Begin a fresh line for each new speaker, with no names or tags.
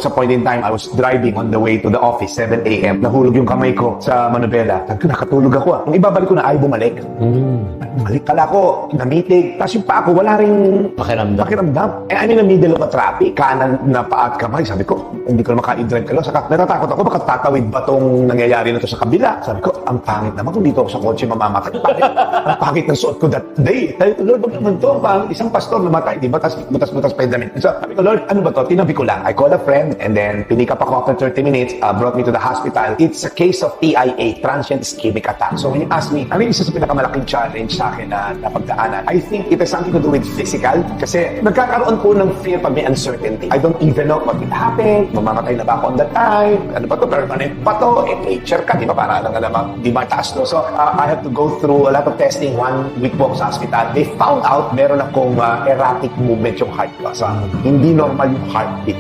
was a point in time, I was driving on the way to the office, 7 a.m. Nahulog yung kamay ko sa manubela. Nakatulog ako. Nung ibabalik ko na, ay bumalik. Bumalik. Kala ko, namitig. Tapos yung paa ko, wala ring pakiramdam. I'm in the middle of a traffic. Kanan na paa at kamay. Sabi ko, hindi ko na maka-drive ka lang. Saka natatakot ako, baka tatawid ba tong nangyayari na to sa kabila? Sabi ko, ang pangit naman kung dito ako sa kotse mamamatay. Ang pangit ng suot ko that day. Sabi ko, Lord, wag naman to. Isang pastor namatay, di ba? Tapos butas-butas pa yung damit. So, sabi ko, Lord, ano ba to? Tinabi ko lang. I called a friend and then pinik up ako after 30 minutes, brought me to the hospital. It's a case of TIA, transient ischemic attack. So when you ask me, ano yung isa sa pinakamalaking challenge sa akin na napagdaanan? I think it has something to do with physical. Kasi nagkakaroon po ng fear pag may uncertainty. I don't even know what will happen. Mamamatay na ba ako on that time? Ano ba to? Permanent pa to? Nature ka, di ba? Para lang naman, di ba taas to? So I have to go through a lot of testing 1 week po sa hospital. They found out meron akong erratic movement yung heart ko. So hindi normal yung heartbeat.